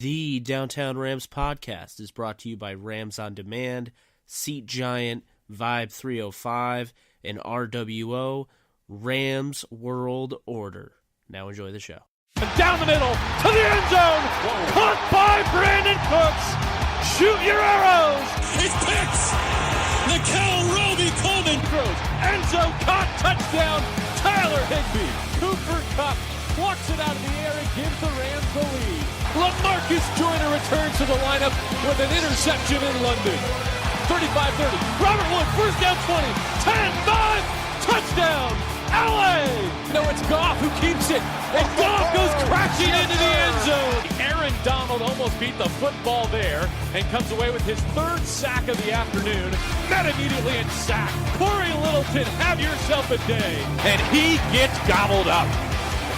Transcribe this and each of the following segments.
The Downtown Rams podcast is brought to you by Rams on Demand, Seat Giant, Vibe 305, and RWO, Rams World Order. Now enjoy the show. Down the middle to the end zone. Caught by Brandon Cooks. Shoot your arrows. It picks. Nickel Roby Coleman throws. Enzo caught. Touchdown. Tyler Higbee. Cooper Kupp plucks it out of the air and gives the Rams the lead. LaMarcus Joyner returns to the lineup with an interception in London. 35-30. Robert Wood, first down 20. 10-5. Touchdown. LA! No, it's Goff who keeps it. And Goff goes crashing into the end zone. Aaron Donald almost beat the football there and comes away with his third sack of the afternoon. Met immediately and sacked. Corey Littleton, have yourself a day. And he gets gobbled up.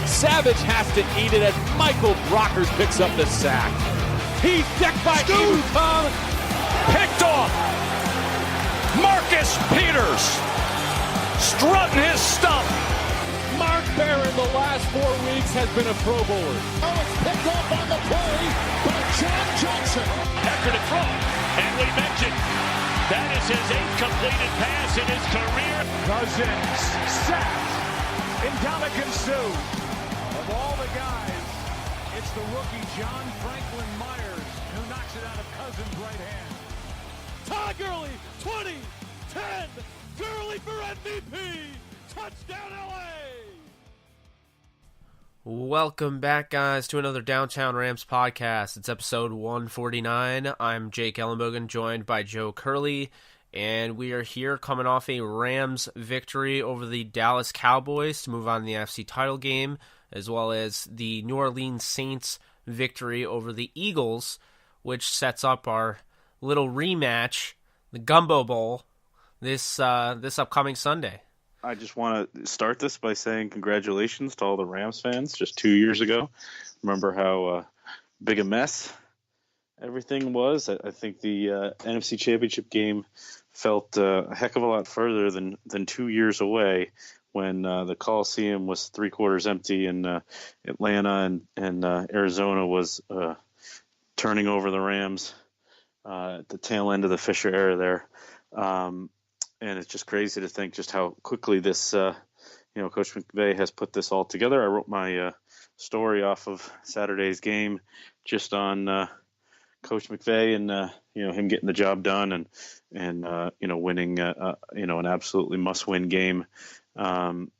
Savage has to eat it as Michael Brockers picks up the sack. He's decked by Ebu Tom. Picked off. Marcus Peters. Strutting his stump. Mark Barron the last 4 weeks has been a Pro Bowler. Oh, it's picked off on the play by John Johnson. After the throw, and we mentioned that is his 8th completed pass in his career. Cousins sacked. Ndamukong Suh. Of all the guys, it's the rookie John Franklin Myers who knocks it out of Cousins' right hand. Todd Gurley, 20, 10. Gurley for MVP! Touchdown LA! Welcome back, guys, to another Downtown Rams podcast. It's episode 149. I'm Jake Ellenbogen, joined by Joe Curley, and we are here coming off a Rams victory over the Dallas Cowboys to move on to the NFC title game, as well as the New Orleans Saints victory over the Eagles, which sets up our little rematch, the Gumbo Bowl, this upcoming Sunday. I just want to start this by saying congratulations to all the Rams fans just 2 years ago. Remember how big a mess everything was? I think the NFC Championship game felt a heck of a lot further than 2 years away when the Coliseum was 3/4 empty and Atlanta and Arizona was turning over the Rams at the tail end of the Fisher era there. And it's just crazy to think just how quickly this, Coach McVay has put this all together. I wrote my story off of Saturday's game just on Coach McVay and, him getting the job done and winning, an absolutely must-win game on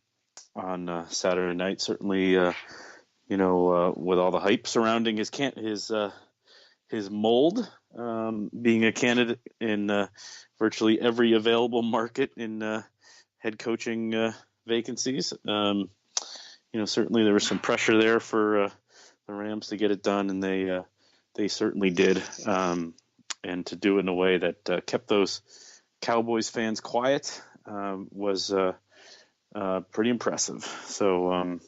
Saturday night. Certainly, with all the hype surrounding his mold, being a candidate in virtually every available market in head coaching vacancies. Certainly there was some pressure there for the Rams to get it done, and they certainly did. And to do it in a way that kept those Cowboys fans quiet was pretty impressive. So,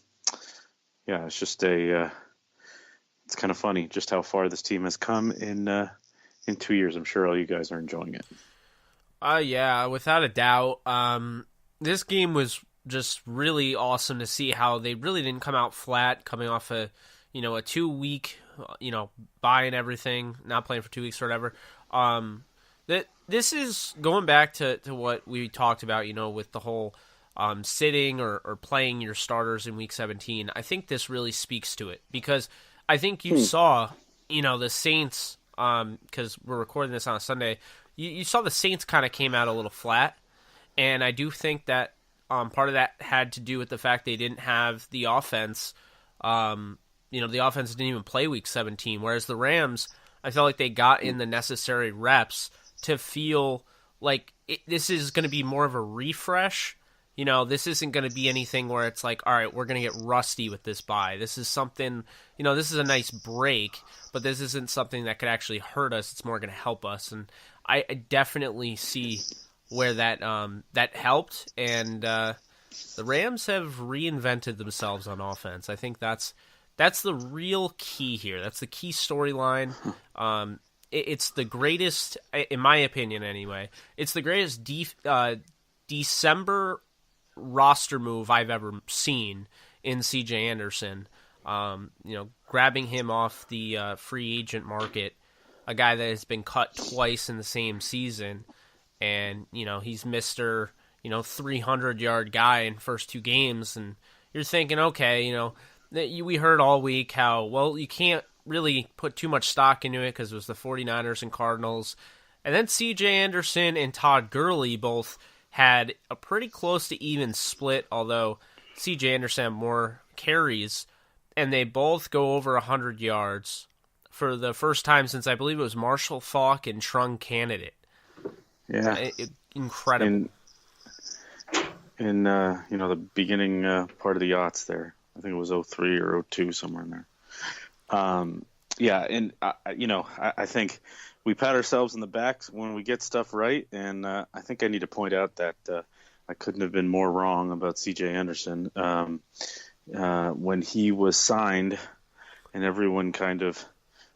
it's just it's kind of funny just how far this team has come in 2 years. I'm sure all you guys are enjoying it. Yeah, without a doubt. This game was just really awesome to see how they really didn't come out flat, coming off a 2 week, bye and everything, not playing for 2 weeks or whatever. This is going back to what we talked about, with the whole sitting or playing your starters in week 17. I think this really speaks to it because I think you saw, the Saints, because we're recording this on a Sunday, you saw the Saints kind of came out a little flat, and I do think that part of that had to do with the fact they didn't have the offense. The offense didn't even play Week 17, whereas the Rams, I felt like they got in the necessary reps to feel like this is going to be more of a refresh. This isn't going to be anything where it's like, all right, we're going to get rusty with this bye. This is something, this is a nice break, but this isn't something that could actually hurt us. It's more going to help us. And I definitely see where that helped. And the Rams have reinvented themselves on offense. I think that's the real key here. That's the key storyline. It's the greatest, in my opinion anyway, it's the greatest December roster move I've ever seen in C.J. Anderson. Grabbing him off the free agent market, a guy that has been cut twice in the same season, and he's Mr. 300-yard guy in first 2 games, and you're thinking, okay, we heard all week how, well, you can't really put too much stock into it because it was the 49ers and Cardinals, and then C.J. Anderson and Todd Gurley both had a pretty close to even split, although C.J. Anderson had more carries, and they both go over 100 yards for the first time since I believe it was Marshall Faulk and Trung Candidate. Yeah. Incredible. In the beginning part of the yachts there. I think it was 03 or 02, somewhere in there. I think we pat ourselves in the back when we get stuff right, and I think I need to point out that I couldn't have been more wrong about C.J. Anderson. When he was signed and everyone kind of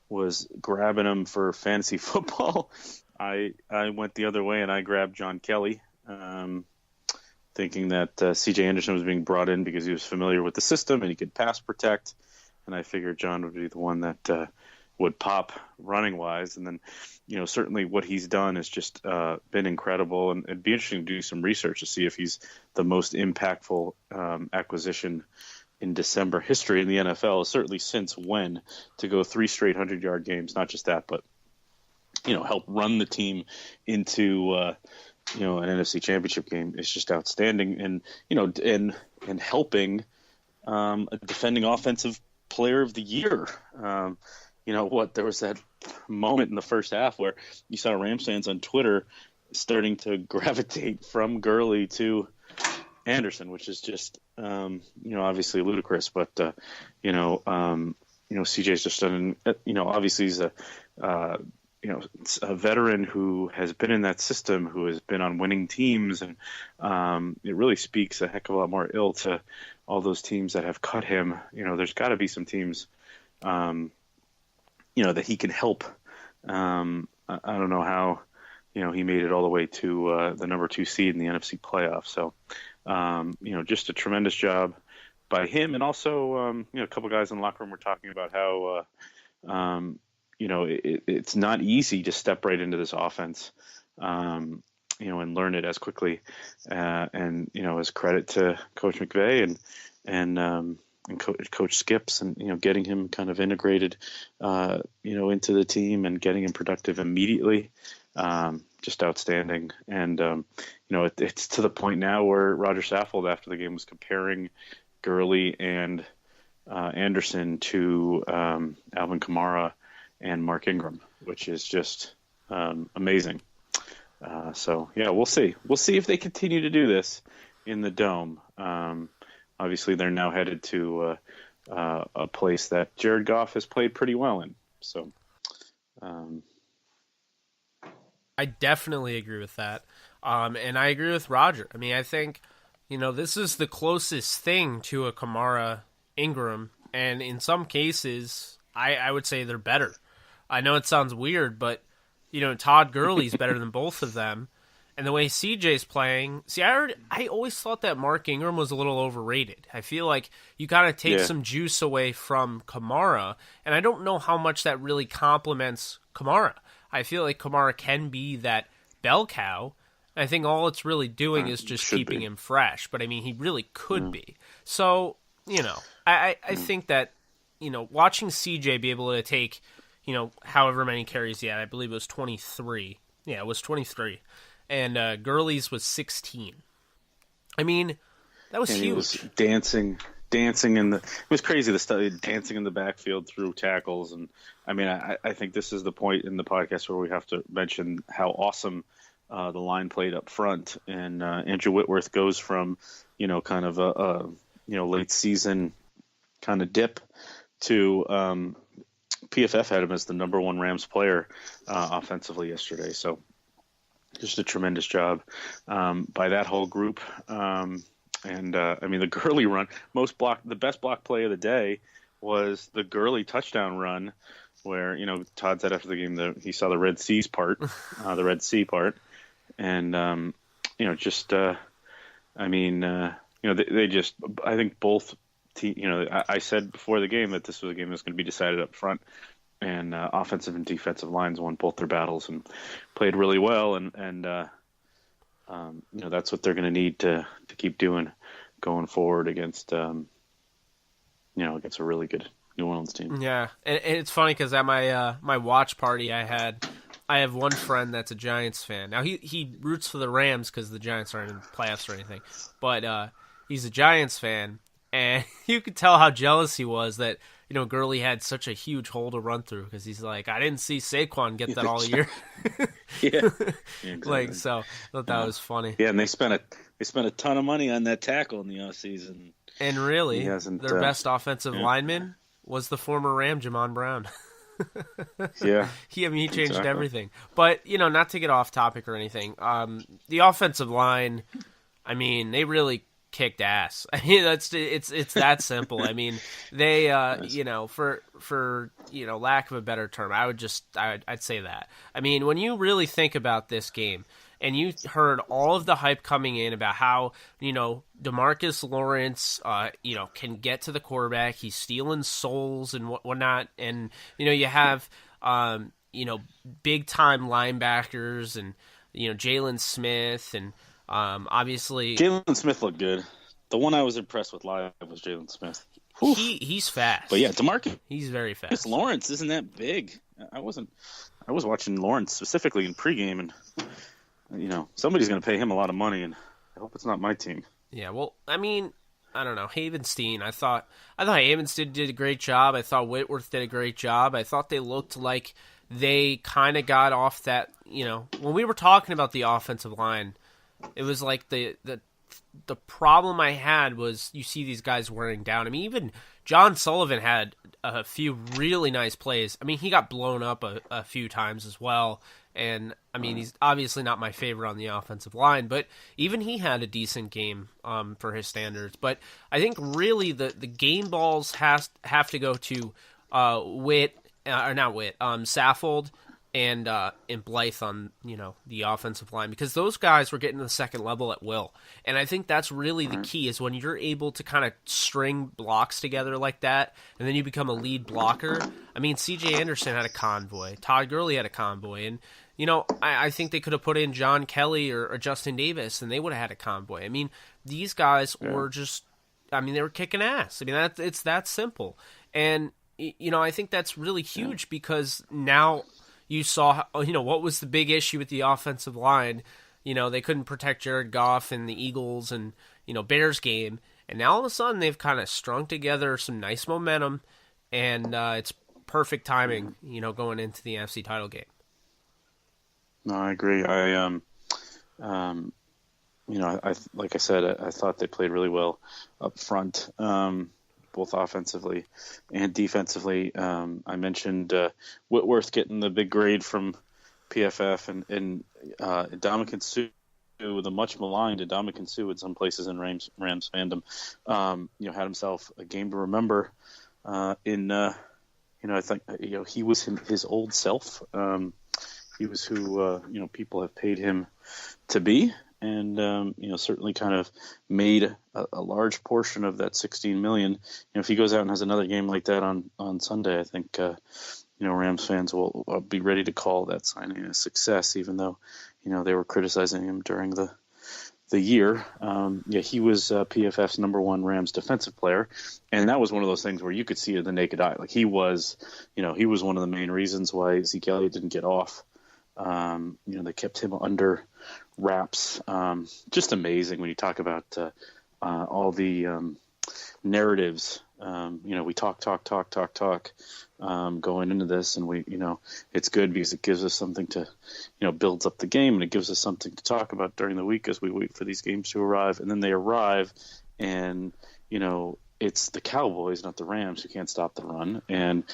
was grabbing him for fantasy football, I went the other way and I grabbed John Kelly, thinking that C.J. Anderson was being brought in because he was familiar with the system and he could pass protect, and I figured John would be the one that would pop running-wise. And then, certainly what he's done has just been incredible, and it'd be interesting to do some research to see if he's the most impactful acquisition in December history in the NFL, certainly since when, to go 3 straight 100-yard games, not just that, but help run the team into an NFC Championship game is just outstanding, and helping a defending offensive player of the year. There was that moment in the first half where you saw Rams fans on Twitter starting to gravitate from Gurley to Anderson, which is just obviously ludicrous, but CJ's just done, obviously he's a veteran who has been in that system, who has been on winning teams, and it really speaks a heck of a lot more ill to all those teams that have cut him. There's got to be some teams, that he can help. I don't know how, he made it all the way to the number 2 seed in the NFC playoffs. So, just a tremendous job by him. And also, a couple guys in the locker room were talking about how, it's not easy to step right into this offense, and learn it as quickly. And as credit to Coach McVay and Coach Skips, and getting him kind of integrated, into the team and getting him productive immediately, just outstanding. And it's to the point now where Roger Saffold after the game was comparing Gurley and Anderson to Alvin Kamara and Mark Ingram, which is just amazing. We'll see. We'll see if they continue to do this in the Dome. Obviously, they're now headed to a place that Jared Goff has played pretty well in. So, I definitely agree with that, and I agree with Roger. I mean, I think this is the closest thing to a Kamara Ingram, and in some cases, I would say they're better. I know it sounds weird, but Todd Gurley's better than both of them. And the way CJ's playing, I always thought that Mark Ingram was a little overrated. I feel like you got to take some juice away from Kamara, and I don't know how much that really complements Kamara. I feel like Kamara can be that bell cow. I think all it's really doing is just keeping him fresh. But I mean, he really could be. So, I think that, watching CJ be able to take, however many carries he had, I believe it was 23. Yeah, it was 23. And Gurley's was 16. I mean, that was huge. He was dancing it was crazy, the study, dancing in the backfield through tackles. And I mean, I think this is the point in the podcast where we have to mention how awesome the line played up front. And Andrew Whitworth goes from, kind of a late season kind of dip to PFF had him as the number 1 Rams player offensively yesterday. So just a tremendous job by that whole group. The Gurley run, the best block play of the day was the Gurley touchdown run, where Todd said after the game that he saw the Red Sea part, and they just I think both I said before the game that this was a game that's going to be decided up front, and offensive and defensive lines won both their battles and played really well, and that's what they're going to need to keep doing going forward against against a really good New Orleans team. Yeah, and it's funny because at my watch party I have one friend that's a Giants fan. Now he roots for the Rams because the Giants aren't in the playoffs or anything, but he's a Giants fan, and you could tell how jealous he was that Gurley had such a huge hole to run through because he's like, I didn't see Saquon get that all year. Yeah, exactly. So I thought that was funny. Yeah, and they spent a ton of money on that tackle in the offseason. And really, their best offensive lineman was the former Ram, Jamon Brown. Yeah. He changed everything. But, not to get off topic or anything, the offensive line, they really kicked ass. It's that simple. They for lack of a better term, I'd say that. When you really think about this game, and you heard all of the hype coming in about how, DeMarcus Lawrence, can get to the quarterback. He's stealing souls and whatnot. And, you have, big time linebackers and, Jalen Smith and, obviously Jalen Smith looked good. The one I was impressed with live was Jalen Smith. He's fast. But yeah, DeMarcus. He's very fast. Lawrence isn't that big. I was watching Lawrence specifically in pregame, and somebody's going to pay him a lot of money, and I hope it's not my team. Yeah, well, I don't know. Havenstein, I thought Havenstein did a great job. I thought Whitworth did a great job. I thought they looked like they kind of got off that, when we were talking about the offensive line, it was like the problem I had was you see these guys wearing down. Even John Sullivan had a few really nice plays. He got blown up a few times as well. And, he's obviously not my favorite on the offensive line, but even he had a decent game for his standards. But I think really the game balls have to go to Saffold and Blythe on, the offensive line, because those guys were getting to the second level at will. And I think that's really the key, is when you're able to kind of string blocks together like that, and then you become a lead blocker. C.J. Anderson had a convoy. Todd Gurley had a convoy. And, I think they could have put in John Kelly or Justin Davis, and they would have had a convoy. These guys were just, they were kicking ass. It's that simple. And, I think that's really huge because now you saw, what was the big issue with the offensive line. They couldn't protect Jared Goff in the Eagles and, Bears game. And now all of a sudden they've kind of strung together some nice momentum, and it's perfect timing, going into the NFC title game. No, I agree. I like I said, I thought they played really well up front, both offensively and defensively. I mentioned Whitworth getting the big grade from PFF, and Ndamukong Suh, the much maligned Ndamukong Suh in some places in Rams fandom, had himself a game to remember. I think he was his old self. He was who people have paid him to be, and certainly kind of made a large portion of that $16 million. If he goes out and has another game like that on Sunday, I think Rams fans will be ready to call that signing a success, even though they were criticizing him during the year. He was PFF's number one Rams defensive player, and that was one of those things where you could see it in the naked eye. Like he was one of the main reasons why Zeke Elliott didn't get off. They kept him under wraps. Just amazing when you talk about all the narratives. We talk going into this, and it's good because it gives us something to, builds up the game, and it gives us something to talk about during the week as we wait for these games to arrive. And then they arrive, and it's the Cowboys, not the Rams, who can't stop the run. And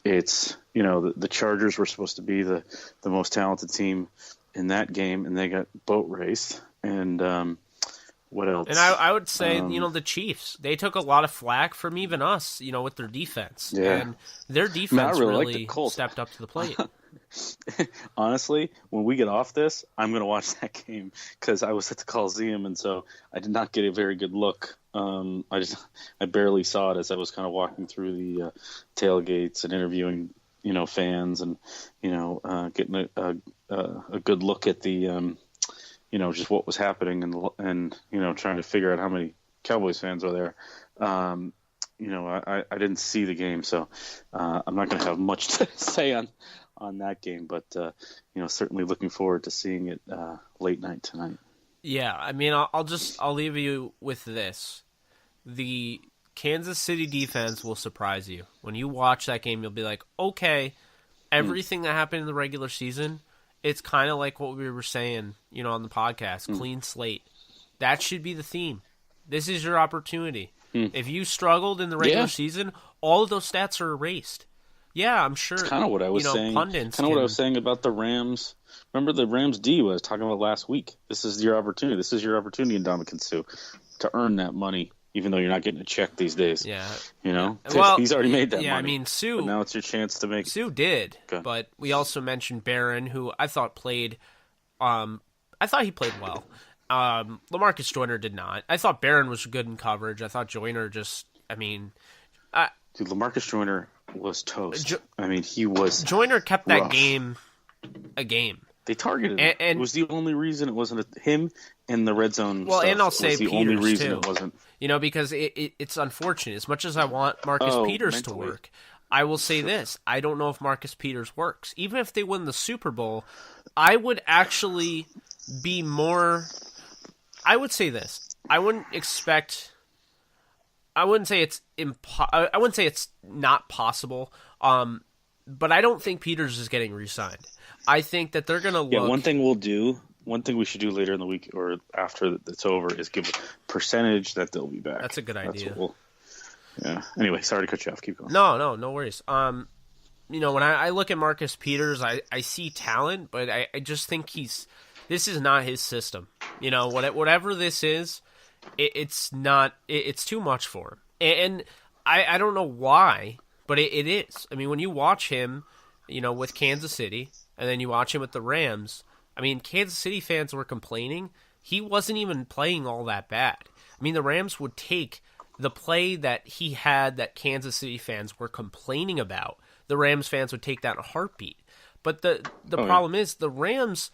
it's the Chargers were supposed to be the most talented team in that game, and they got boat raced. And what else? And I would say, the Chiefs, they took a lot of flack from even us, with their defense. Yeah. And their defense really really like the Colts. stepped up to the plate. honestly, when we get off this, I'm going to watch that game because I was at the Coliseum, and so I did not get a very good look. I barely saw it as I was kind of walking through the tailgates and interviewing, fans, and getting a good look at the just what was happening, and trying to figure out how many Cowboys fans are there. I didn't see the game, so I'm not going to have much to say on that game, but certainly looking forward to seeing it late night tonight. Yeah, I mean, I'll leave you with this: the Kansas City defense will surprise you. When you watch that game, you'll be like, okay, everything that happened in the regular season, it's kind of like what we were saying, on the podcast, clean slate. That should be the theme. This is your opportunity. If you struggled in the regular season, all of those stats are erased. Yeah, I'm sure. It's kind of what I was saying. What I was saying about the Rams. Remember the Rams D was talking about last week. This is your opportunity. This is your opportunity, Ndamukong Suh, to earn that money, even though you're not getting a check these days. Yeah. Well, he's already made that money. Yeah, I mean, Suh. But now it's your chance to make. Suh did, but we also mentioned Barron, who I thought played. I thought he played well. LaMarcus Joyner did not. I thought Barron was good in coverage. I thought Joyner just. Dude, LaMarcus Joyner was toast. He was. Joyner kept that rough. Game a game. They targeted him. And it was the only reason it wasn't him in the red zone. Well, stuff and I'll say was the Peters only reason too. It wasn't. Because it's unfortunate. As much as I want Marcus Peters mentally to work, I will say this: I don't know if Marcus Peters works. Even if they win the Super Bowl, I would actually be more. I would say this: I wouldn't say it's I wouldn't say it's not possible. But I don't think Peters is getting re-signed. I think that they're going to look. Yeah, one thing we should do later in the week or after it's over is give a percentage that they'll be back. That's a good idea. Yeah. Anyway, sorry to cut you off. Keep going. No worries. When I look at Marcus Peters, I see talent, but I just think this is not his system. Whatever this is, it's not. It's too much for him, and I don't know why, but it is. I mean, when you watch him, with Kansas City, and then you watch him with the Rams. I mean, Kansas City fans were complaining. He wasn't even playing all that bad. I mean, the Rams would take the play that he had that Kansas City fans were complaining about. The Rams fans would take that in a heartbeat. But the problem is the Rams,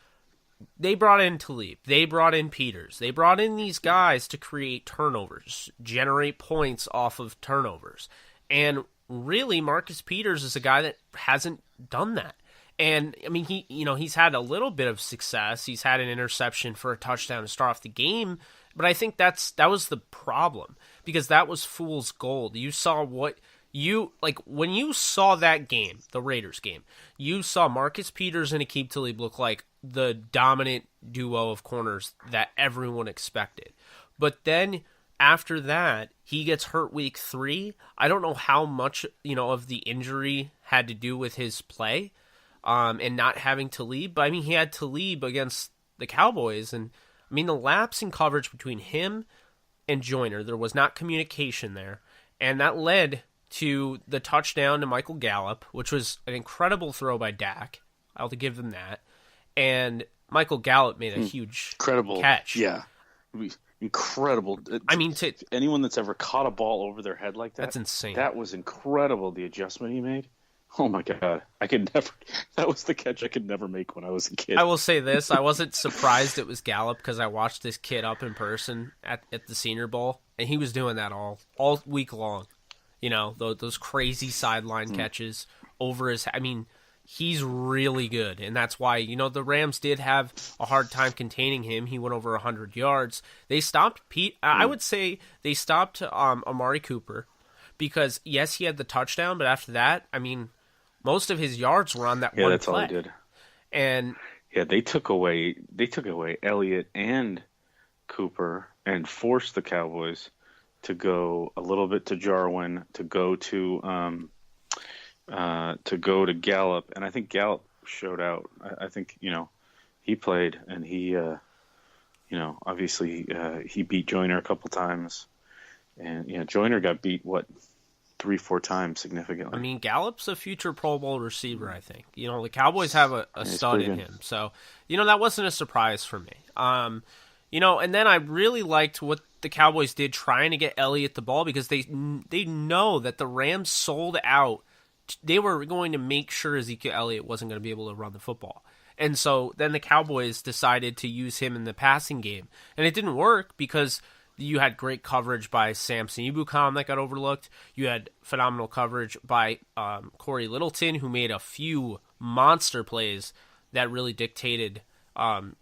they brought in Talib. They brought in Peters. They brought in these guys to create turnovers, generate points off of turnovers. And really, Marcus Peters is a guy that hasn't done that. And I mean, he's had a little bit of success. He's had an interception for a touchdown to start off the game, but I think that was the problem because that was fool's gold. You saw when you saw that game, the Raiders game, you saw Marcus Peters and Aqib Talib look like the dominant duo of corners that everyone expected. But then after that, he gets hurt week 3. I don't know how much of the injury had to do with his play. And not having Talib. But, I mean, he had Talib against the Cowboys. And, I mean, the lapse in coverage between him and Joyner, there was not communication there. And that led to the touchdown to Michael Gallup, which was an incredible throw by Dak. I'll have to give them that. And Michael Gallup made a huge catch. Yeah. Incredible. I mean, anyone that's ever caught a ball over their head like that. That's insane. That was incredible, the adjustment he made. Oh my God. That was the catch I could never make when I was a kid. I will say this, I wasn't surprised it was Gallup because I watched this kid up in person at the Senior Bowl, and he was doing that all week long. Those crazy sideline catches over his. I mean, he's really good, and that's why the Rams did have a hard time containing him. He went over 100 yards. They stopped Pete. I would say they stopped Amari Cooper because yes, he had the touchdown, but after that, I mean, most of his yards were on that one play. Yeah, that's all he did. And they took away Elliott and Cooper and forced the Cowboys to go a little bit to Jarwin, to go to Gallup, and I think Gallup showed out. I think he played, and he obviously he beat Joyner a couple times, and Joyner got beat 3-4 times significantly. I mean, Gallup's a future Pro Bowl receiver, I think. The Cowboys have a stud in him. So, that wasn't a surprise for me. And then I really liked what the Cowboys did trying to get Elliott the ball because they know that the Rams sold out. They were going to make sure Ezekiel Elliott wasn't going to be able to run the football. And so then the Cowboys decided to use him in the passing game. And it didn't work because you had great coverage by Samson Ebukam that got overlooked. You had phenomenal coverage by Corey Littleton, who made a few monster plays that really dictated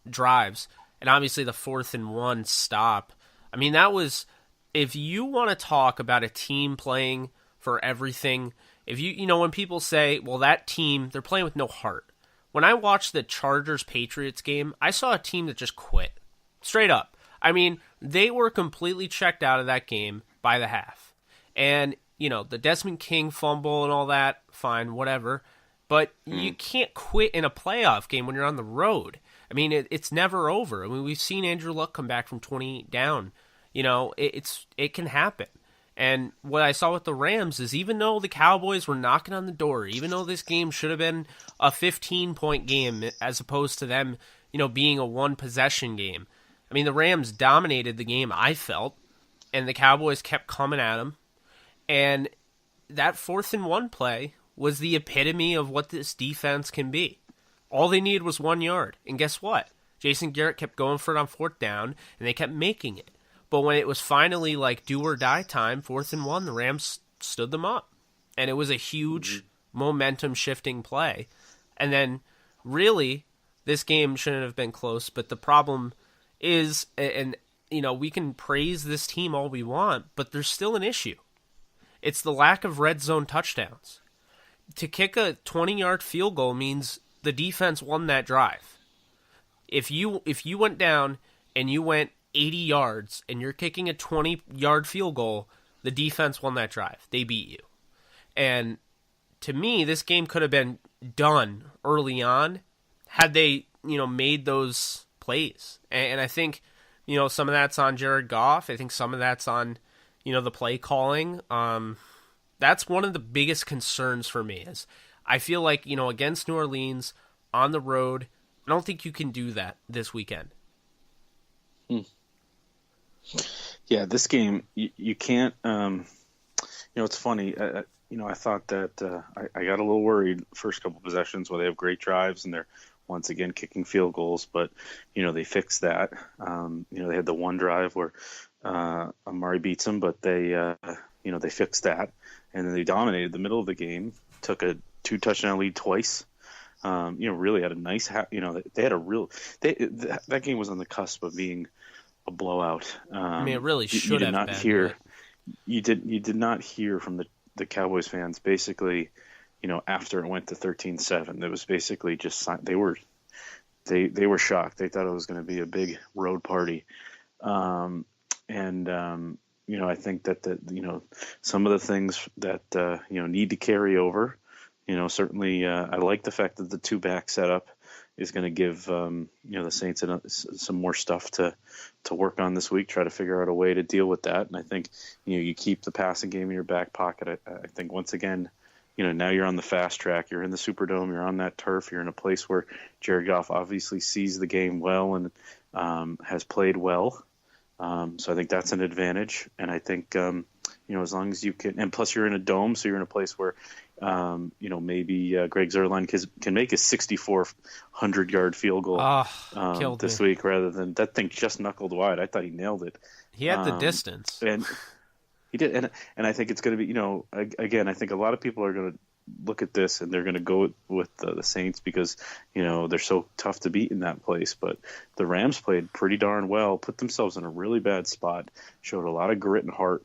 drives. And obviously the 4th and 1 stop. I mean, that was, if you want to talk about a team playing for everything, if when people say, well, that team, they're playing with no heart. When I watched the Chargers-Patriots game, I saw a team that just quit. Straight up. I mean, they were completely checked out of that game by the half. And, the Desmond King fumble and all that, fine, whatever. But you can't quit in a playoff game when you're on the road. I mean, it's never over. I mean, we've seen Andrew Luck come back from 20 down. It can happen. And what I saw with the Rams is even though the Cowboys were knocking on the door, even though this game should have been a 15-point game as opposed to them, being a one-possession game. I mean, the Rams dominated the game, I felt, and the Cowboys kept coming at them. And that 4th and 1 play was the epitome of what this defense can be. All they needed was 1 yard. And guess what? Jason Garrett kept going for it on 4th down, and they kept making it. But when it was finally like do or die time, 4th and 1, the Rams stood them up. And it was a huge momentum shifting play. And then really, this game shouldn't have been close, but the problem is, and we can praise this team all we want, but there's still an issue. It's the lack of red zone touchdowns. To kick a 20-yard field goal means the defense won that drive. If you went down and you went 80 yards and you're kicking a 20-yard field goal, the defense won that drive. They beat you. And to me, this game could have been done early on had they, made those plays. And I think, some of that's on Jared Goff. I think some of that's on, the play calling. That's one of the biggest concerns for me is I feel like, against New Orleans on the road, I don't think you can do that this weekend. Yeah, this game, you can't, it's funny. I thought that I got a little worried first couple possessions where they have great drives and they're once again kicking field goals, but, they fixed that. They had the one drive where Amari beats them, but they fixed that. And then they dominated the middle of the game, took a 2-touchdown lead twice. Really had a nice, they had a real, that game was on the cusp of being a blowout. It really should have been. You did not hear from the Cowboys fans basically, after it went to 13-7. It was basically just they were shocked. They thought it was going to be a big road party. I think that some of the things that need to carry over. Certainly I like the fact that the 2-back setup is going to give the Saints some more stuff to work on this week, try to figure out a way to deal with that. And I think you keep the passing game in your back pocket. I think once again, now you're on the fast track. You're in the Superdome. You're on that turf. You're in a place where Jared Goff obviously sees the game well and has played well. So I think that's an advantage. And I think as long as you can, and plus you're in a dome, so you're in a place where maybe Greg Zuerlein can make a 6,400-yard field goal this week rather than that thing just knuckled wide. I thought he nailed it. He had the distance. And he did. And I think it's going to be, again, I think a lot of people are going to look at this and they're going to go with the Saints because, they're so tough to beat in that place. But the Rams played pretty darn well, put themselves in a really bad spot, showed a lot of grit and heart.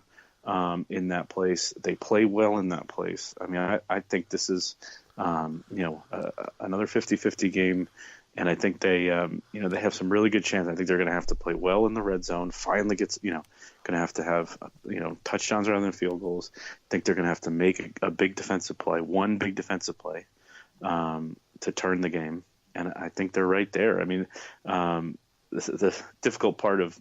In that place. They play well in that place. I mean, I think this is, another 50-50 game, and I think they have some really good chance. I think they're going to have to play well in the red zone. Finally gets, going to have, touchdowns rather than field goals. I think they're going to have to make a big defensive play, one big defensive play, to turn the game, and I think they're right there. I mean, the difficult part of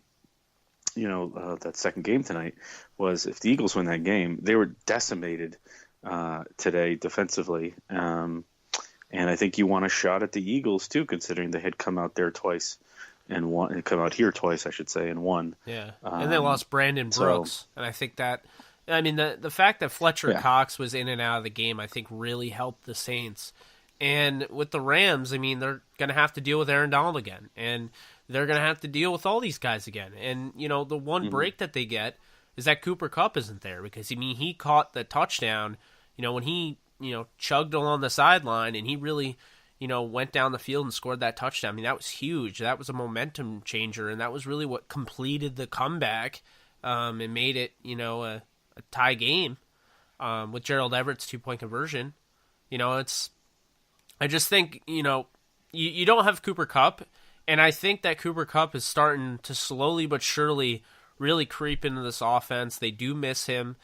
that second game tonight was if the Eagles win that game, they were decimated today defensively. And I think you want a shot at the Eagles too, considering they had come out there twice and won, and come out here twice, I should say, and won. Yeah, and they lost Brandon Brooks, and I think that, the fact that Fletcher Cox was in and out of the game, I think really helped the Saints. And with the Rams, they're going to have to deal with Aaron Donald again, and they're going to have to deal with all these guys again. And the one break that they get is that Cooper Kupp isn't there because he caught the touchdown. When he chugged along the sideline and he really went down the field and scored that touchdown. That was huge. That was a momentum changer, and that was really what completed the comeback and made it a tie game with Gerald Everett's 2-point conversion. I just think you don't have Cooper Kupp, and I think that Cooper Kupp is starting to slowly but surely really creep into this offense. They do miss him.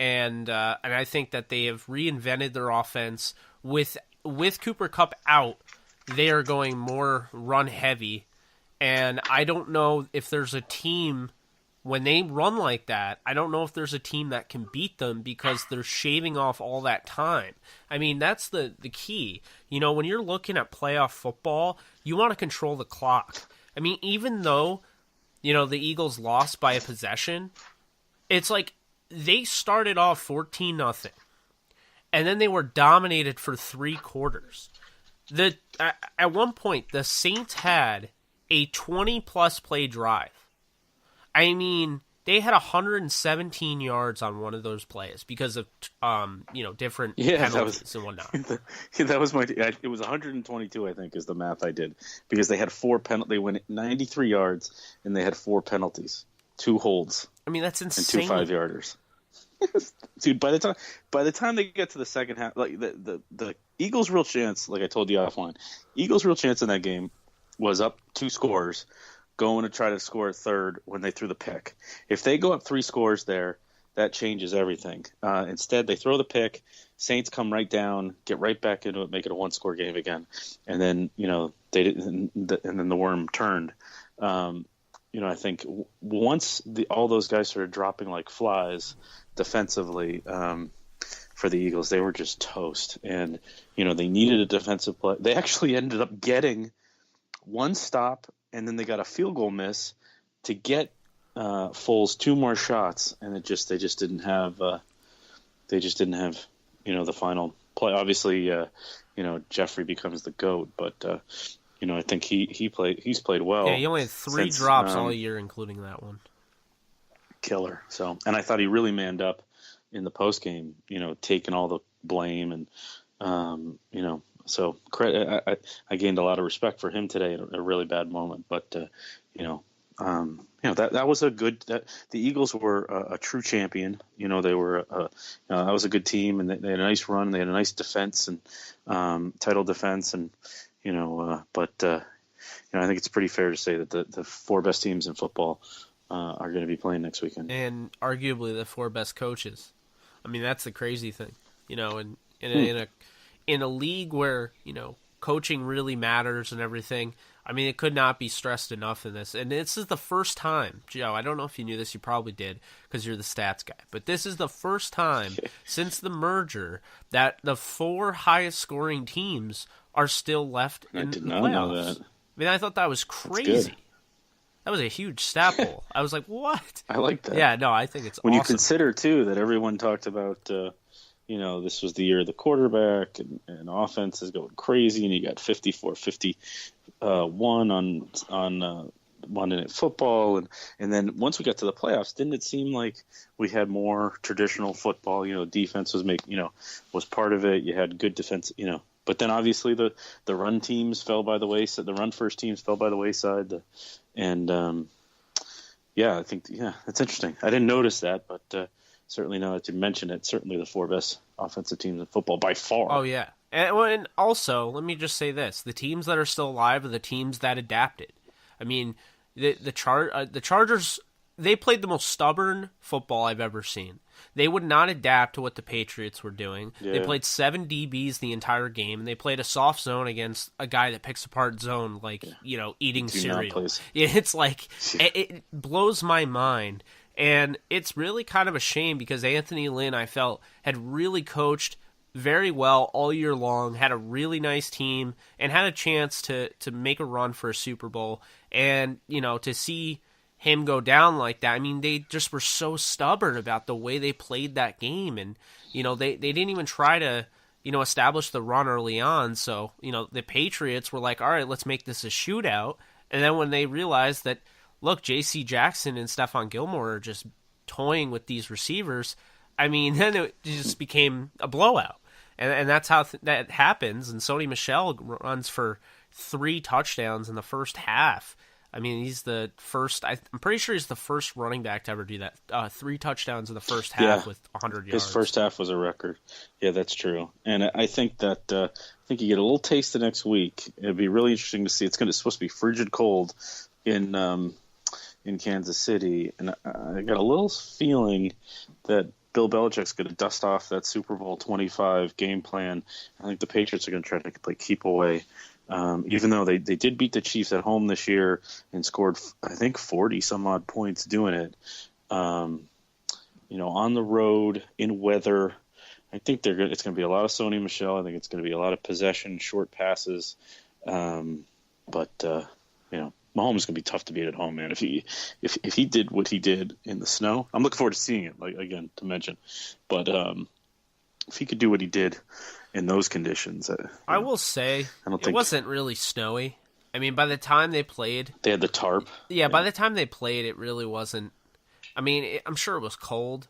And I think that they have reinvented their offense with Cooper Kupp out. They are going more run heavy, and I don't know if there's a team when they run like that. I don't know if there's a team that can beat them because they're shaving off all that time. That's the key. When you're looking at playoff football, you want to control the clock. Even though the Eagles lost by a possession, it's like they started off 14-0, and then they were dominated for 3 quarters. At one point, the Saints had a 20-plus play drive. They had 117 yards on one of those plays because of different penalties and whatnot. That was it was 122, I think, is the math I did, because they had 4 penalties. They went 93 yards, and they had 4 penalties, 2 holds. That's insane. And 2 5-yarders. Dude, by the time they get to the second half, like the Eagles' real chance, like I told you offline, Eagles' real chance in that game was up 2 scores, going to try to score a third when they threw the pick. If they go up 3 scores there, that changes everything. Instead, they throw the pick, Saints come right down, get right back into it, make it a 1-score game again, and then they didn't, and then the worm turned. I think once all those guys started dropping like flies defensively for the Eagles, they were just toast. And, they needed a defensive play. They actually ended up getting 1 stop, and then they got a field goal miss to get Foles 2 more shots, and they just didn't have the final play. Obviously, Jeffrey becomes the GOAT, but I think he's played well. Yeah, he only had 3 drops all year, including that one. Killer. So, and I thought he really manned up in the post game, taking all the blame, and so credit. I gained a lot of respect for him today at a really bad moment, but that was a good. The Eagles were a true champion. They were that was a good team, and they had a nice run. They had a nice defense and title defense, and I think it's pretty fair to say that the 4 best teams in football are going to be playing next weekend, and arguably the 4 best coaches. That's the crazy thing, in a league where coaching really matters and everything. It could not be stressed enough in this. And this is the first time, Joe, I don't know if you knew this, you probably did because you're the stats guy, but this is the first time since the merger that the 4 highest scoring teams are still left in the playoffs. I did not know that. I thought that was crazy. That was a huge stat poll. I was like, what? I like that. Yeah, no, I think it's when awesome. You consider, too, that everyone talked about, this was the year of the quarterback, and offense is going crazy, and you got 54-51 on Monday Night Football, and then once we got to the playoffs, didn't it seem like we had more traditional football? Defense was part of it. You had good defense, But then obviously the run teams fell by the wayside. The run first teams fell by the wayside. I think that's interesting. I didn't notice that, but certainly now that you mention it, certainly the 4 best offensive teams in football by far. Oh yeah, and also let me just say this: the teams that are still alive are the teams that adapted. The Chargers, they played the most stubborn football I've ever seen. They would not adapt to what the Patriots were doing. Yeah. They played 7 DBs the entire game, and they played a soft zone against a guy that picks apart zone like, eating cereal. It's like, it blows my mind. And it's really kind of a shame because Anthony Lynn, I felt, had really coached very well all year long, had a really nice team, and had a chance to make a run for a Super Bowl. And, to see him go down like that, I mean, they just were so stubborn about the way they played that game. And, they didn't even try to, establish the run early on. So, the Patriots were like, all right, let's make this a shootout. And then when they realized that, look, J.C. Jackson and Stephon Gilmore are just toying with these receivers, I mean, then it just became a blowout. And that's how that happens. And Sony Michel runs for 3 touchdowns in the first half. I mean, he's the first, I'm pretty sure he's the first running back to ever do that. 3 touchdowns in the first half with 100 yards. His first half was a record. Yeah, that's true. And I think that you get a little taste of next week. It'd be really interesting to see. It's supposed to be frigid cold in Kansas City, and I got a little feeling that Bill Belichick's going to dust off that Super Bowl 25 game plan. I think the Patriots are going to try to play keep away, even though they did beat the Chiefs at home this year and scored, I think, 40 some odd points doing it. On the road in weather, I think it's going to be a lot of Sony Michel. I think it's going to be a lot of possession, short passes, but Mahomes is going to be tough to beat at home, man. If he did what he did in the snow, I'm looking forward to seeing it. Like, again, to mention, but if he could do what he did in those conditions, I will say it wasn't really snowy. I mean, by the time they played, they had the tarp. Yeah, by the time they played, it really wasn't. I mean, I'm sure it was cold,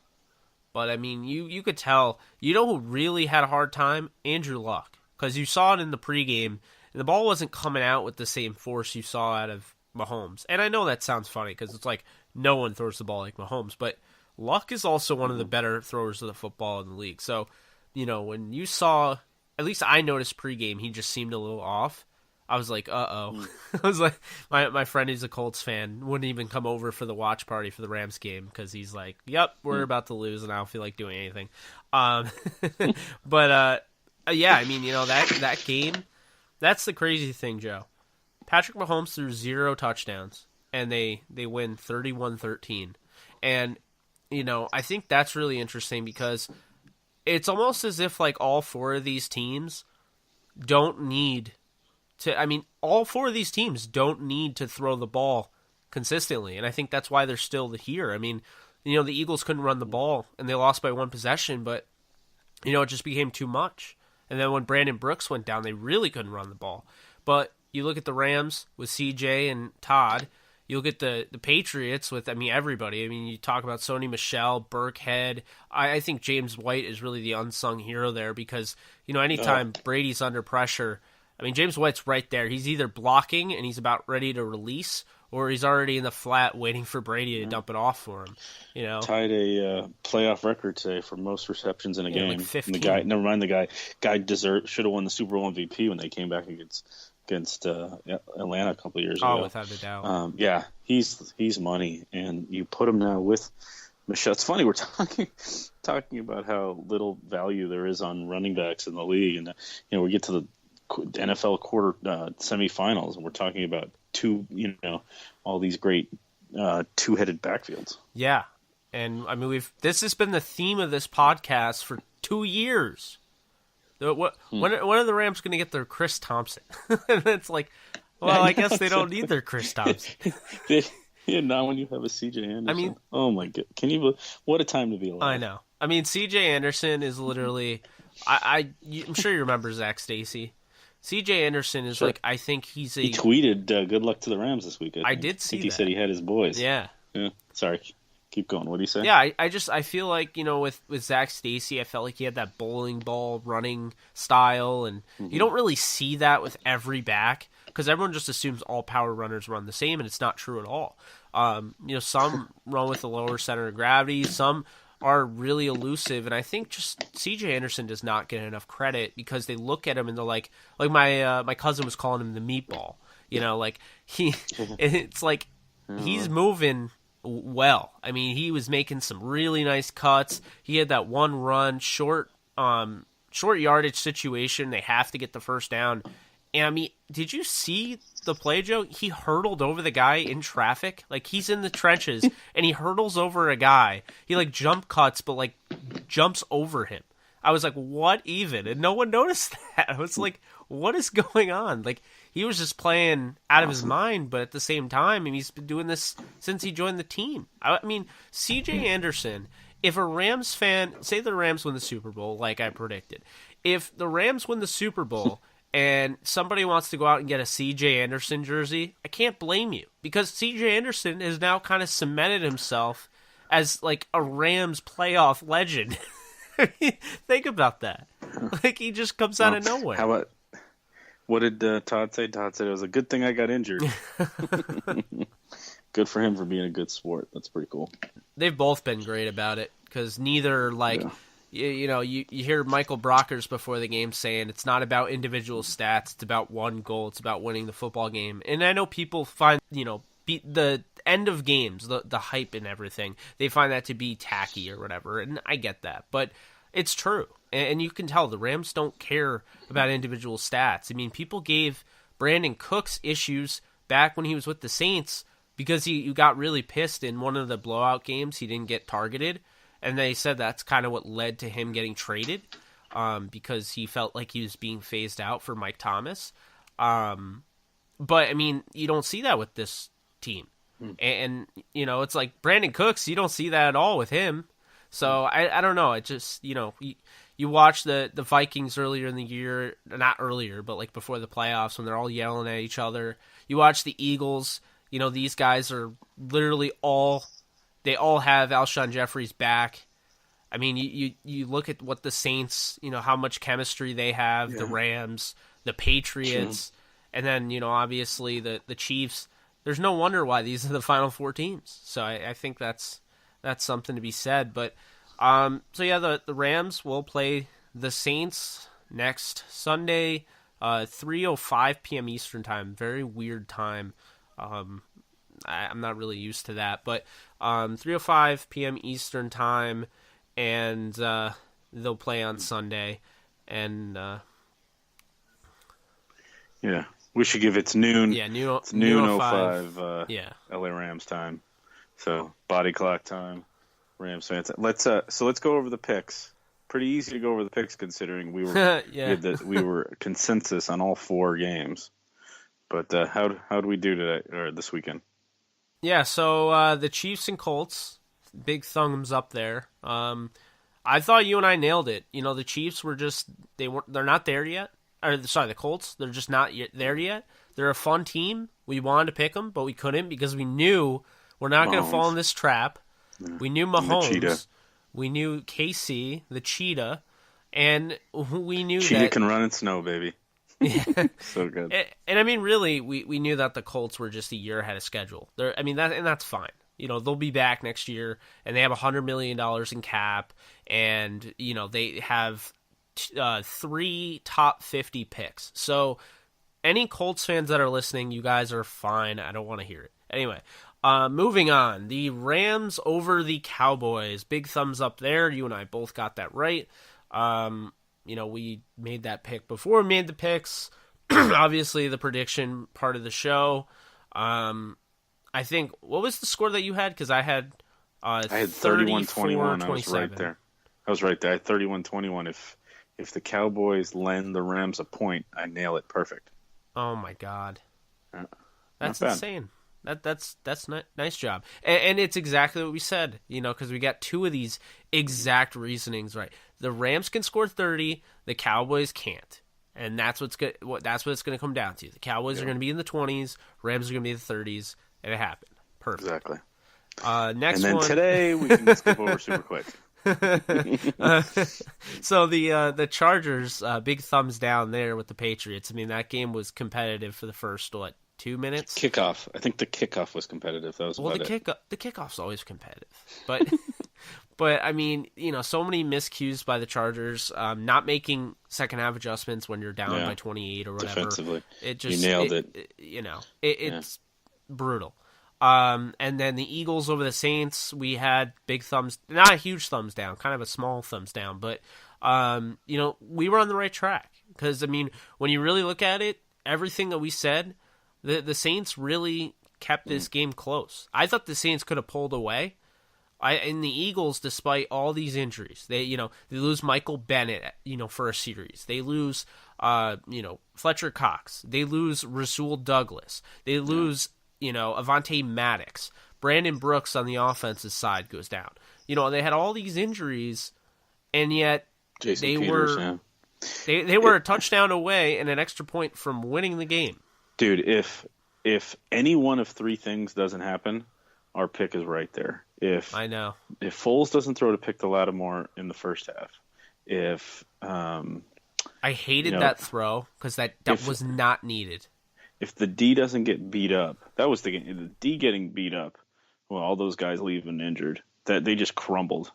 but I mean, you could tell. You know who really had a hard time? Andrew Luck, because you saw it in the pregame. The ball wasn't coming out with the same force you saw out of Mahomes. And I know that sounds funny because it's like no one throws the ball like Mahomes, but Luck is also one of the better throwers of the football in the league. So, when you saw, at least I noticed pregame, he just seemed a little off. I was like, uh-oh. I was like, my friend who's a Colts fan wouldn't even come over for the watch party for the Rams game because he's like, yep, we're about to lose and I don't feel like doing anything. But yeah, I mean, that game, that's the crazy thing, Joe. Patrick Mahomes threw 0 touchdowns, and they win 31-13. And, I think that's really interesting because it's almost as if, like, all 4 of these teams don't need to... I mean, all 4 of these teams don't need to throw the ball consistently, and I think that's why they're still here. I mean, the Eagles couldn't run the ball, and they lost by 1 possession, but, it just became too much. And then when Brandon Brooks went down, they really couldn't run the ball. But you look at the Rams with CJ and Todd. You look at the Patriots with, everybody. I mean, you talk about Sony Michel, Burkhead. I think James White is really the unsung hero there because, anytime Brady's under pressure, James White's right there. He's either blocking and he's about ready to release, or he's already in the flat waiting for Brady to dump it off for him. Tied a playoff record today for most receptions in a game. Like 15. The guy should have won the Super Bowl MVP when they came back against Atlanta a couple of years ago. Oh, without a doubt. Yeah, he's money, and you put him now with Michelle. It's funny we're talking about how little value there is on running backs in the league, and we get to the NFL quarter semifinals, and we're talking about all these great two-headed backfields. Yeah, and this has been the theme of this podcast for 2 years. When are the Rams going to get their Chris Thompson? And it's like, well, I guess they don't need their Chris Thompson. Yeah, not when you have a C.J. Anderson. Oh my God, what a time to be alive. I know. C.J. Anderson is literally, I'm sure you remember Zach Stacy. C.J. Anderson is sure. I think he tweeted, good luck to the Rams this week. I did see that. He said he had his boys. Yeah. Sorry. Keep going. What do you say? Yeah, I feel like, with Zach Stacy, I felt like he had that bowling ball running style, and you don't really see that with every back because everyone just assumes all power runners run the same, and it's not true at all. Some run with the lower center of gravity, some are really elusive, and I think just C.J. Anderson does not get enough credit because they look at him and they're like my cousin was calling him the meatball. It's like he's moving well. I mean, he was making some really nice cuts. He had that one run, short yardage situation. They have to get the first down. And I mean, did you see the play, Joe? He hurdled over the guy in traffic. Like, he's in the trenches, and he hurdles over a guy. He, like, jump cuts, but, like, jumps over him. I was like, what even? And no one noticed that. I was like, what is going on? Like, he was just playing out of his mind, but at the same time, I mean, he's been doing this since he joined the team. I mean, C.J. Anderson, if a Rams fan, say the Rams win the Super Bowl, like I predicted, if the Rams win the Super Bowl and somebody wants to go out and get a C.J. Anderson jersey, I can't blame you, because C.J. Anderson has now kind of cemented himself as, like, a Rams playoff legend. Think about that. Like, he just comes out of nowhere. How about, what did Todd say? Todd said it was a good thing I got injured. Good for him for being a good sport. That's pretty cool. They've both been great about it, because neither, like, you hear Michael Brockers before the game saying it's not about individual stats, it's about one goal, it's about winning the football game. And I know people find, the end of games, the hype and everything, they find that to be tacky or whatever, and I get that. But it's true. And you can tell the Rams don't care about individual stats. I mean, people gave Brandon Cooks issues back when he was with the Saints because he got really pissed in one of the blowout games. He didn't get targeted. And they said that's kind of what led to him getting traded, because he felt like he was being phased out for Mike Thomas. But, I mean, you don't see that with this team. And it's like Brandon Cooks, you don't see that at all with him. So, I don't know. It just, you watch the Vikings earlier in the year, not earlier, but like before the playoffs when they're all yelling at each other. You watch the Eagles, these guys are literally they all have Alshon Jeffrey's back. I mean, you look at what the Saints, how much chemistry they have, the Rams, the Patriots, and then, obviously the Chiefs. There's no wonder why these are the final four teams. So I think that's something to be said. But the Rams will play the Saints next Sunday, 3:05 p.m. Eastern time. Very weird time. I'm not really used to that, but 3:05 p.m. Eastern time, and they'll play on Sunday. And we should give it's noon. Yeah, noon. It's noon 05. LA Rams time. So body clock time. Rams fans. Let's go over the picks. Pretty easy to go over the picks considering we were we were consensus on all four games. But how do we do today or this weekend? Yeah, so the Chiefs and Colts, big thumbs up there. I thought you and I nailed it. The Chiefs were they're not there yet. The Colts, they're just not there yet. They're a fun team. We wanted to pick them, but we couldn't because we knew we're not going to fall in this trap. Yeah. We knew Mahomes. We knew KC, the cheetah, and we knew cheetah can run in snow, baby. Yeah. So good. And I mean, really, we knew that the Colts were just a year ahead of schedule. That's fine. They'll be back next year, and they have $100 million in cap, and they have 3 top 50 picks. So any Colts fans that are listening, you guys are fine. I don't want to hear it. Anyway, moving on. The Rams over the Cowboys. Big thumbs up there. You and I both got that right. We made that pick before we made the picks. Obviously, the prediction part of the show. I think, what was the score that you had? Because I had 31-21. I was right there. I had 31-21. If the Cowboys lend the Rams a point, I nail it perfect. Oh my God, that's insane. That's nice job, and it's exactly what we said. Because we got 2 of these exact reasonings right. The Rams can score 30, the Cowboys can't, and that's what it's going to come down to. The Cowboys are going to be in the 20s, Rams are going to be in the 30s, and it happened. Perfect. Exactly. Next and then one. Today we can skip over super quick. So the Chargers, big thumbs down there with the Patriots. I mean, that game was competitive for the first 2 minutes. Kickoff. I think the kickoff was competitive. That was the kickoff's always competitive, but I mean, so many miscues by the Chargers, not making second half adjustments when you're down by 28 or whatever. Defensively, it just you nailed it. It's brutal. And then the Eagles over the Saints, we had big thumbs, not a huge thumbs down, kind of a small thumbs down, but we were on the right track. Because, I mean, when you really look at it, everything that we said, the Saints really kept this game close. I thought the Saints could have pulled away. In the Eagles, despite all these injuries, they lose Michael Bennett, for a series. They lose, Fletcher Cox. They lose Rasul Douglas. They lose, Avonte Maddox. Brandon Brooks on the offensive side goes down. They had all these injuries, and yet they were a touchdown away and an extra point from winning the game. Dude, if any one of three things doesn't happen, our pick is right there. If Foles doesn't throw to pick the Lattimore in the first half, I hated that throw because that was not needed. If the D doesn't get beat up, that was the game. The D getting beat up, well, all those guys leaving injured, that they just crumbled.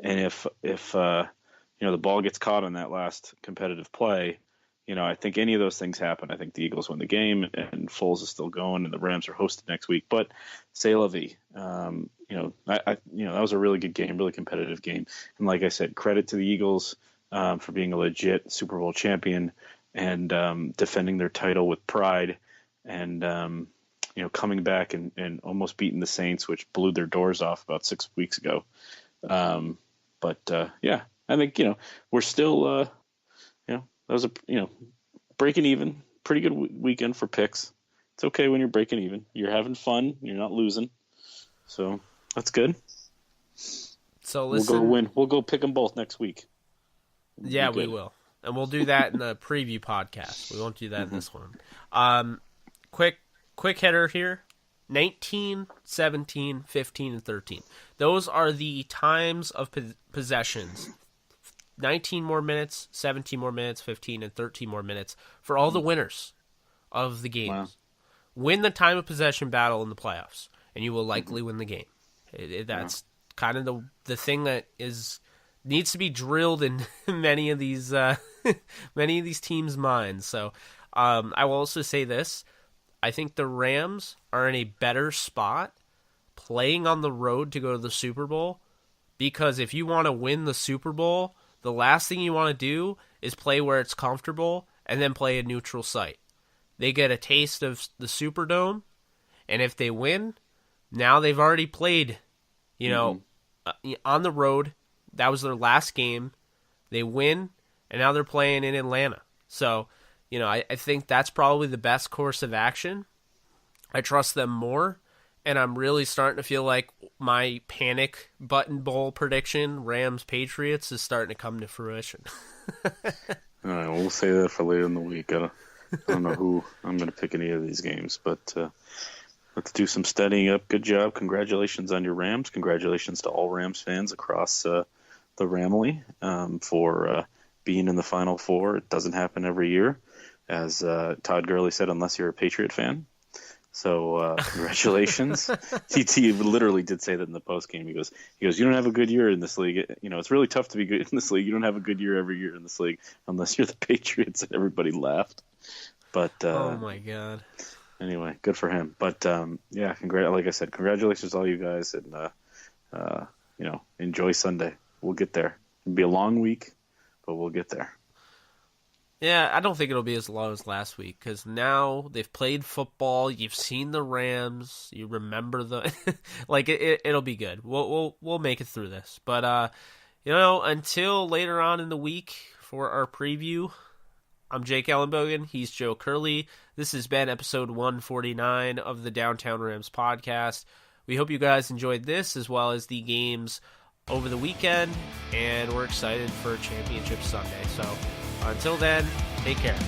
And if the ball gets caught on that last competitive play, I think any of those things happen. I think the Eagles win the game, and Foles is still going, and the Rams are hosted next week. But c'est la vie. That was a really good game, really competitive game. And like I said, credit to the Eagles for being a legit Super Bowl champion and defending their title with pride, and coming back and almost beating the Saints, which blew their doors off about 6 weeks ago. I think we're still. That was breaking even. Pretty good weekend for picks. It's okay when you're breaking even. You're having fun. You're not losing. So that's good. So listen, we'll go win. We'll go pick them both next week. Yeah, we will. And we'll do that in the preview podcast. We won't do that in this one. Quick header here. 19, 17, 15, and 13. Those are the times of possessions. 19 more minutes, 17 more minutes, 15, and 13 more minutes for all the winners of the games. Wow. Win the time of possession battle in the playoffs, and you will likely win the game. That's kind of the thing that needs to be drilled in many of these teams' minds. So I will also say this. I think the Rams are in a better spot playing on the road to go to the Super Bowl, because if you want to win the Super Bowl, the last thing you want to do is play where it's comfortable and then play a neutral site. They get a taste of the Superdome, and if they win, now they've already played, on the road. That was their last game. They win, and now they're playing in Atlanta. So, I think that's probably the best course of action. I trust them more, and I'm really starting to feel like my panic button bowl prediction, Rams-Patriots, is starting to come to fruition. All right, we'll say that for later in the week. I don't know who I'm going to pick any of these games, but let's do some studying up. Good job. Congratulations on your Rams. Congratulations to all Rams fans across the Ramily for being in the Final Four. It doesn't happen every year, as Todd Gurley said, unless you're a Patriot fan. So congratulations. He literally did say that in the post game. He goes, you don't have a good year in this league. It's really tough to be good in this league. You don't have a good year every year in this league unless you're the Patriots. And everybody laughed. But oh my God. Anyway, good for him. But like I said, congratulations to all you guys, and enjoy Sunday. We'll get there. It'll be a long week, but we'll get there. Yeah, I don't think it'll be as long as last week, because now they've played football. You've seen the Rams. You remember it'll be good. We'll make it through this. But until later on in the week for our preview, I'm Jake Ellenbogen. He's Joe Curley. This has been episode 149 of the Downtown Rams podcast. We hope you guys enjoyed this as well as the games over the weekend, and we're excited for Championship Sunday. So until then, take care.